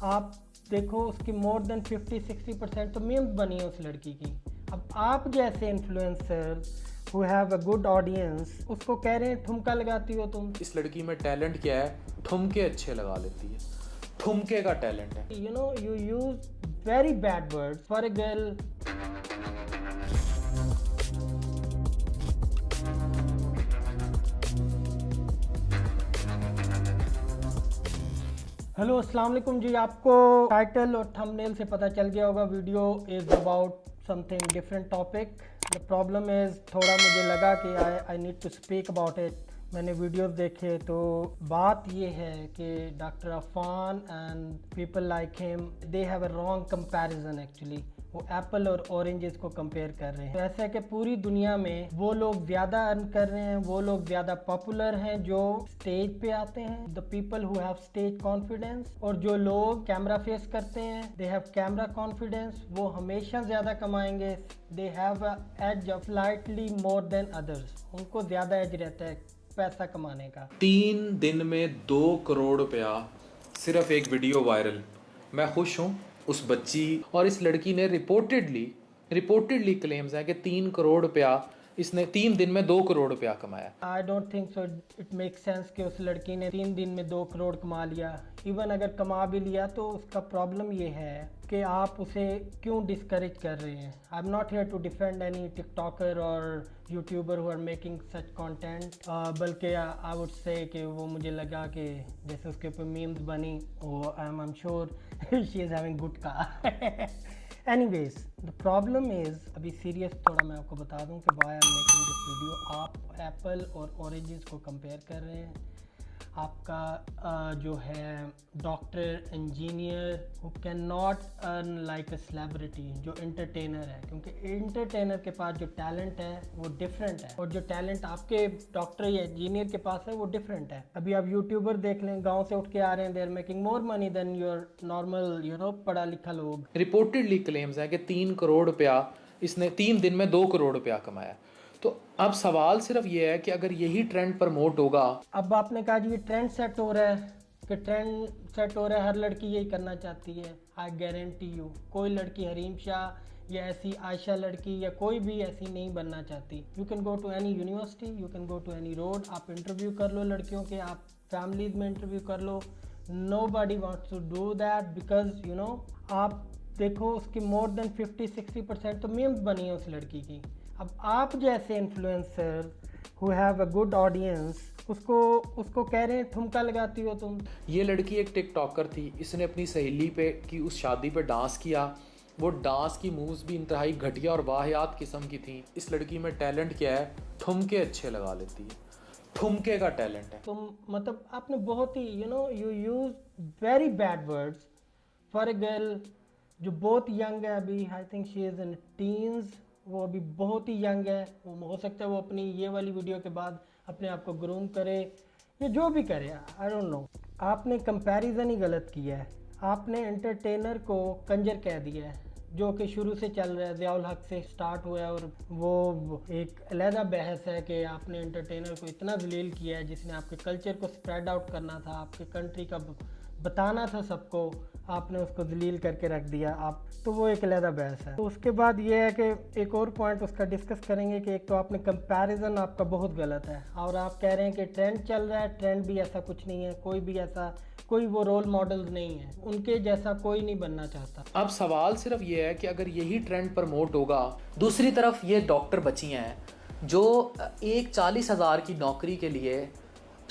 आप देखो उसकी मोर देन 50-60% तो मीम्स बनी है उस लड़की की। अब आप जैसे influencer who have a good audience उसको कह रहे हैं ठुमका लगाती हो तुम। इस लड़की में टैलेंट क्या है? ठुमके अच्छे लगा लेती है, ठुमके का टैलेंट है। You know you use very bad words for a girl. Hello अस्सलाम वालेकुम जी। आपको टाइटल और थंबनेल से पता चल गया होगा video is about something different topic. The problem is थोड़ा मुझे लगा कि I need to speak about it. मैंने वीडियोस देखे तो बात ये है कि doctor Afan and people like him they have a wrong comparison. Actually वो एप्पल और ऑरेंजेस को कंपेयर कर रहे हैं। तो ऐसा है कि पूरी दुनिया में वो लोग ज़्यादा अर्न कर रहे हैं, वो लोग ज़्यादा पॉपुलर हैं जो स्टेज पे आते हैं, the people who have stage confidence. और जो लोग कैमरा फेस करते हैं दे हैव कैमरा कॉन्फिडेंस, वो हमेशा ज़्यादा कमाएंगे। They have a edge of slightly more than others. उनको ज़्यादा एज रहता है पैसा कमाने का। 3 दिन में 2 करोड़ रुपया, सिर्फ एक वीडियो वायरल। मैं खुश हूँ उस बच्ची और इस लड़की ने रिपोर्टेडली क्लेम्स है कि 3 करोड़ रुपया इसने 3 दिन में 2 करोड़ रुपया कमाया। I don't think so it make sense कि उस लड़की ने 3 दिन में 2 करोड़ कमा लिया। इवन अगर कमा भी लिया तो उसका प्रॉब्लम ये है कि आप उसे क्यों डिस्करेज कर रहे हैं। I am not here to defend any TikToker और YouTuber who are making such content, बल्कि आई वुड से कि वो मुझे लगा कि जैसे उसके ऊपर मीम्स बनी, वो I am sure she is having good का। एनीवेज द प्रॉब्लम इज़, अभी सीरियस थोड़ा मैं आपको बता दूं कि why I am making this video. आप एप्पल और ऑरेंजेस को कंपेयर कर रहे हैं। आपका जो है doctor engineer who can not earn like a celebrity, जो एंटरटेनर है, क्योंकि एंटरटेनर के पास जो टैलेंट है वो डिफरेंट है और जो टैलेंट आपके डॉक्टर या इंजीनियर के पास है वो डिफरेंट है। अभी आप यूट्यूबर देख लें, गांव से उठ के आ रहे हैं, they are making more money than your normal पढ़ा लिखा लोग। रिपोर्टेडली क्लेम्स है कि 3 करोड़ रुपया इसने 3 दिन में 2 करोड़ रुपया कमाया। तो अब सवाल सिर्फ ये है कि अगर यही ट्रेंड प्रमोट होगा। अब आपने कहा जी ये ट्रेंड सेट हो रहा है, कि ट्रेंड सेट हो रहा है, हर लड़की यही करना चाहती है। आई गारंटी यू कोई लड़की हरीम शाह या ऐसी आयशा लड़की या कोई भी ऐसी नहीं बनना चाहती। You can go to any university, you can go to any road, आप इंटरव्यू कर लो लड़कियों के, आप फैमिलीज में इंटरव्यू कर लो। Nobody wants to do that because you know आप देखो उसकी मोर देन 50-60% तो मीम्स बनी है उस लड़की की। अब आप जैसे influencer who have a good audience उसको कह रहे हैं ठुमका लगाती हो तुम। ये लड़की एक टिकटॉकर थी, इसने अपनी सहेली पे की उस शादी पे डांस किया। वो डांस की मूव्स भी इंतहाई घटिया और वाहियात किस्म की थी। इस लड़की में टैलेंट क्या है? ठुमके अच्छे लगा लेती है, ठुमके का टैलेंट है। तुम मतलब आपने बहुत ही you use very bad words for a girl जो बहुत यंग है अभी। I think she is in teens. वो अभी बहुत ही यंग है। वो हो सकता है वो अपनी ये वाली वीडियो के बाद अपने आप को ग्रूम करे या जो भी करे, आई डोंट नो। आपने कंपैरिजन ही गलत किया है। आपने एंटरटेनर को कंजर कह दिया है, जो कि शुरू से चल रहा है, ज़ियाउल हक से स्टार्ट हुआ है। और वो एक अलहदा बहस है कि आपने एंटरटेनर को इतना जलील किया है, जिसने आपके कल्चर को स्प्रेड आउट करना था, आपके कंट्री का बताना था सबको, आपने उसको जलील करके रख दिया। आप तो वो एक अलहदा बहस है। तो उसके बाद ये है कि एक और पॉइंट उसका डिस्कस करेंगे कि एक तो आपने कंपैरिजन आपका बहुत गलत है, और आप कह रहे हैं कि ट्रेंड चल रहा है। ट्रेंड भी ऐसा कुछ नहीं है, कोई भी ऐसा कोई वो रोल मॉडल्स नहीं है, उनके जैसा कोई नहीं बनना चाहता। अब सवाल सिर्फ ये है कि अगर यही ट्रेंड प्रमोट होगा। दूसरी तरफ ये डॉक्टर बच्चियाँ हैं जो एक 40,000 की नौकरी के लिए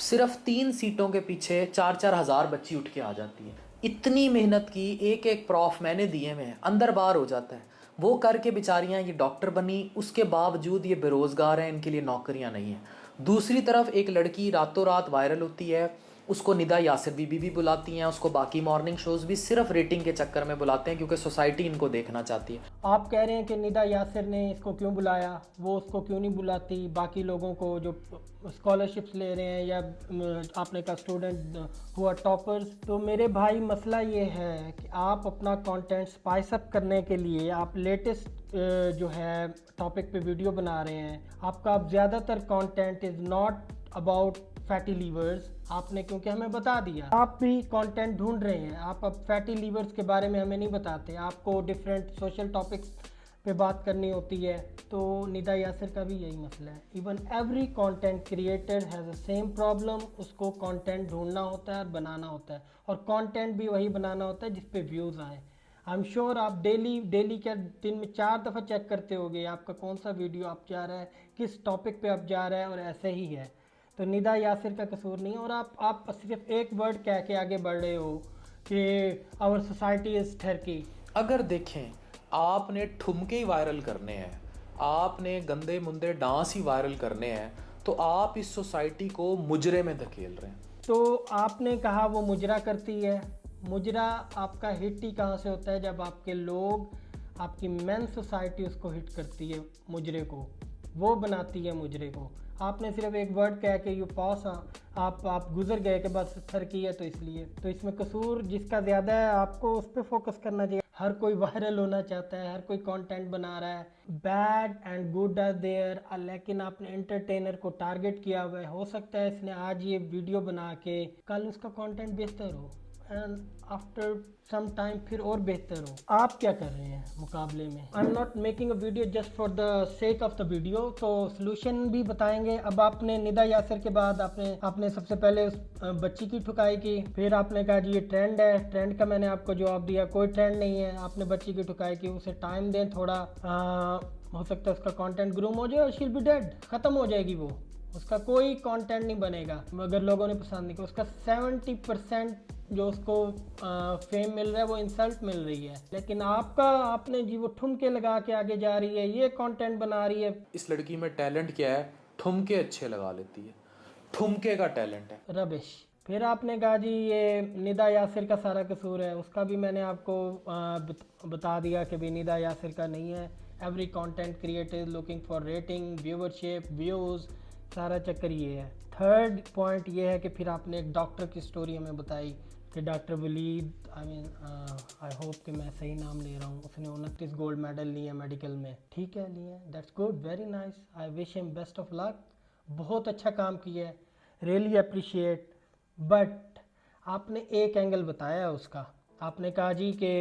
सिर्फ 3 सीटों के पीछे 4-4 हज़ार बच्ची उठ के आ जाती है। इतनी मेहनत की, एक प्रॉफ मैंने दिए हुए हैं, अंदर बाहर हो जाता है। वो करके बेचारियाँ ये डॉक्टर बनी, उसके बावजूद ये बेरोज़गार हैं, इनके लिए नौकरियाँ नहीं हैं। दूसरी तरफ एक लड़की रातों रात वायरल होती है, उसको निदा यासिर बीबी भी बुलाती हैं, उसको बाकी मॉर्निंग शोज़ भी सिर्फ रेटिंग के चक्कर में बुलाते हैं क्योंकि सोसाइटी इनको देखना चाहती है। आप कह रहे हैं कि निदा यासिर ने इसको क्यों बुलाया, वो उसको क्यों नहीं बुलाती बाकी लोगों को जो स्कॉलरशिप्स ले रहे हैं या आपने कहा स्टूडेंट हुआ टॉपर्स। तो मेरे भाई मसला ये है कि आप अपना कंटेंट स्पाइस अप करने के लिए आप लेटेस्ट जो है टॉपिक पे वीडियो बना रहे हैं। आपका अब ज़्यादातर content is not about fatty levers, आपने क्योंकि हमें बता दिया। आप भी कंटेंट ढूंढ रहे हैं, आप अब फैटी लीवर्स के बारे में हमें नहीं बताते, आपको डिफरेंट सोशल टॉपिक्स पे बात करनी होती है। तो निदा यासिर का भी यही मसला है। Even every content creator has a same problem, उसको कंटेंट ढूंढना होता है और बनाना होता है, और कंटेंट भी वही बनाना होता है जिस पे व्यूज़ आए। आई एम श्योर आप डेली क्या दिन में 4 दफ़ा चेक करते होगे आपका कौन सा वीडियो आप जा रहा है, किस टॉपिक पे आप जा रहा है, और ऐसे ही है। तो निदा यासिर का कसूर नहीं है, और आप सिर्फ एक वर्ड कह के आगे बढ़ रहे हो कि आवर सोसाइटी इज़ ठरकी। अगर देखें, आपने ठुमके ही वायरल करने हैं, आपने गंदे मुंदे डांस ही वायरल करने हैं, तो आप इस सोसाइटी को मुजरे में धकेल रहे हैं। तो आपने कहा वो मुजरा करती है। मुजरा आपका हिट ही कहाँ से होता है? जब आपके लोग, आपकी मेन सोसाइटी उसको हिट करती है, मुजरे को, वो बनाती है मुजरे को। आपने सिर्फ एक वर्ड कह के यू पास, आप गुजर गए कि बस ठरकी है तो इसलिए। तो इसमें कसूर जिसका ज़्यादा है आपको उस पर फोकस करना चाहिए। हर कोई वायरल होना चाहता है, हर कोई कंटेंट बना रहा है, bad and good are there, लेकिन आपने एंटरटेनर को टारगेट किया हुआ है। हो सकता है इसने आज ये वीडियो बना के कल उसका कंटेंट बेहतर हो, एंड आफ्टर सम टाइम फिर और बेहतर हो। आप क्या कर रहे हैं मुकाबले में? आई am not making a video just for the sake of the video. तो सोल्यूशन भी बताएंगे। अब आपने निदा यासिर के बाद आपने सबसे पहले उस बच्ची की ठुकाई की, फिर आपने कहा जी ये ट्रेंड है। ट्रेंड का मैंने आपको जवाब दिया, कोई ट्रेंड नहीं है। आपने बच्ची की ठुकाई की, उसे टाइम दें थोड़ा, हो सकता है उसका कंटेंट ग्रूम हो जाए और शील बी डेड, ख़त्म हो जाएगी वो, उसका कोई कंटेंट नहीं बनेगा अगर लोगों ने पसंद नहीं किया। उसका 70% जो उसको फेम मिल रहा है वो इंसल्ट मिल रही है। लेकिन आपने जी वो ठुमके लगा के आगे जा रही है, ये कंटेंट बना रही है। इस लड़की में टैलेंट क्या है? ठुमके अच्छे लगा लेती है, ठुमके का टैलेंट है। रबिश। फिर आपने कहा जी ये निदा यासिर का सारा कसूर है, उसका भी मैंने आपको बता दिया कि भी निदा यासिर का नहीं है। Every content creator looking for rating, viewership, views, सारा चक्कर ये है। थर्ड पॉइंट ये है कि फिर आपने एक डॉक्टर की स्टोरी हमें बताई कि डॉक्टर वलीद, आई होप कि मैं सही नाम ले रहा हूँ, उसने 29 गोल्ड मेडल लिए मेडिकल में। ठीक है, लिए, that's good, very nice, I wish him best of luck. बहुत अच्छा काम किया है, रियली अप्रिशिएट। बट आपने एक एंगल बताया उसका, आपने कहा जी कि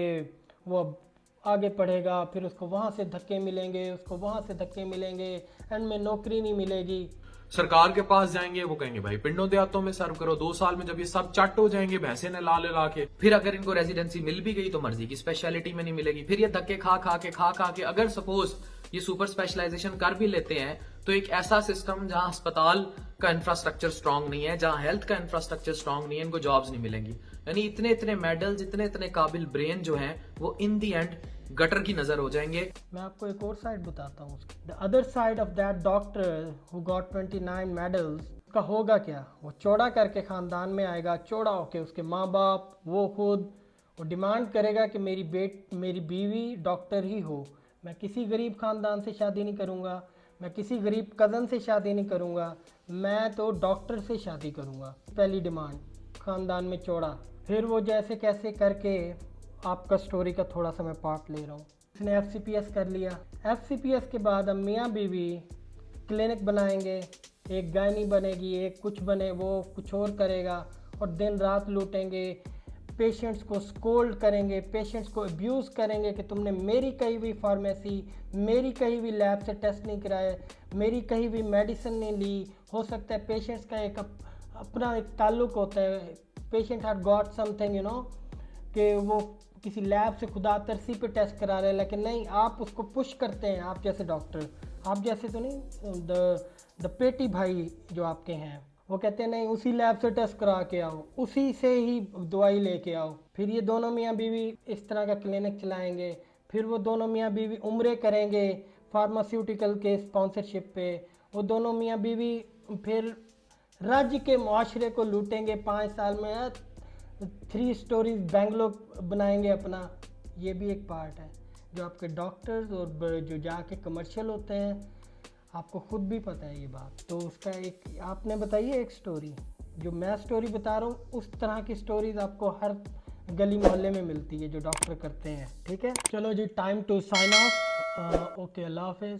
वो अब आगे पढ़ेगा, फिर उसको वहाँ से धक्के मिलेंगे, उसको वहाँ से धक्के मिलेंगे, एंड में नौकरी नहीं मिलेगी। सरकार के पास जाएंगे, वो कहेंगे भाई पिंडों देहातों में सर्व करो। 2 साल में जब ये सब चट हो जाएंगे, भैंसे ने ला के, फिर अगर इनको रेजिडेंसी मिल भी गई तो मर्जी की स्पेशलिटी में नहीं मिलेगी। फिर ये धक्के खा के अगर सपोज ये सुपर स्पेशलाइजेशन कर भी लेते हैं तो एक ऐसा सिस्टम जहां अस्पताल का इंफ्रास्ट्रक्चर स्ट्रांग नहीं है, जहां हेल्थ का इंफ्रास्ट्रक्चर स्ट्रांग नहीं है, इनको जॉब्स नहीं मिलेंगी। यानी इतने मेडल्स, इतने काबिल ब्रेन जो हैं वो इन दी एंड गटर की नजर हो जाएंगे। मैं आपको एक और साइड बताता हूँ। The other side of that doctor who got 29 medals का होगा क्या? वो चौड़ा करके ख़ानदान में आएगा, चौड़ा होके उसके माँ बाप, वो खुद, वो डिमांड करेगा कि मेरी बीवी डॉक्टर ही हो। मैं किसी गरीब ख़ानदान से शादी नहीं करूँगा, मैं किसी गरीब कज़न से शादी नहीं करूँगा, मैं तो डॉक्टर से शादी करूँगा। पहली डिमांड, ख़ानदान में चौड़ा। फिर वो जैसे कैसे करके, आपका स्टोरी का थोड़ा सा मैं पार्ट ले रहा हूँ। इसने FCPS कर लिया। FCPS के बाद अब मियाँ बीवी क्लिनिक बनाएंगे, एक गायनी बनेगी, एक कुछ बने, वो कुछ और करेगा, और दिन रात लूटेंगे, पेशेंट्स को स्कोल्ड करेंगे, पेशेंट्स को अब्यूज़ करेंगे कि तुमने मेरी कही हुई फार्मेसी, मेरी कही हुई लैब से टेस्ट नहीं कराए, मेरी कही हुई मेडिसिन नहीं ली। हो सकता है पेशेंट्स का एक अपना एक ताल्लुक़ होता है, patient had got something, you know, कि वो किसी लैब से खुदा तरसी पे टेस्ट करा रहे हैं, लेकिन नहीं, आप उसको पुश करते हैं। आप जैसे डॉक्टर, आप जैसे तो नहीं, द पेटी भाई जो आपके हैं, वो कहते हैं नहीं, उसी लैब से टेस्ट करा के आओ, उसी से ही दवाई लेके आओ। फिर ये दोनों मियाँ बीवी इस तरह का क्लिनिक चलाएंगे। फिर वो दोनों मियाँ बीवी उम्रे करेंगे फार्मास्यूटिकल के स्पॉन्सरशिप पे। वो दोनों मियाँ बीवी फिर राज्य के मुआशरे को लूटेंगे। 5 साल में 3 स्टोरीज बेंगलोर बनाएंगे अपना। ये भी एक पार्ट है जो आपके डॉक्टर्स और जो जाके कमर्शियल होते हैं, आपको खुद भी पता है ये बात। तो उसका एक आपने बताइए एक स्टोरी, जो मैं स्टोरी बता रहा हूँ उस तरह की स्टोरीज आपको हर गली मोहल्ले में मिलती है जो डॉक्टर करते हैं। ठीक है, चलो जी, time to sign off. Okay, अल्लाह हाफिज़।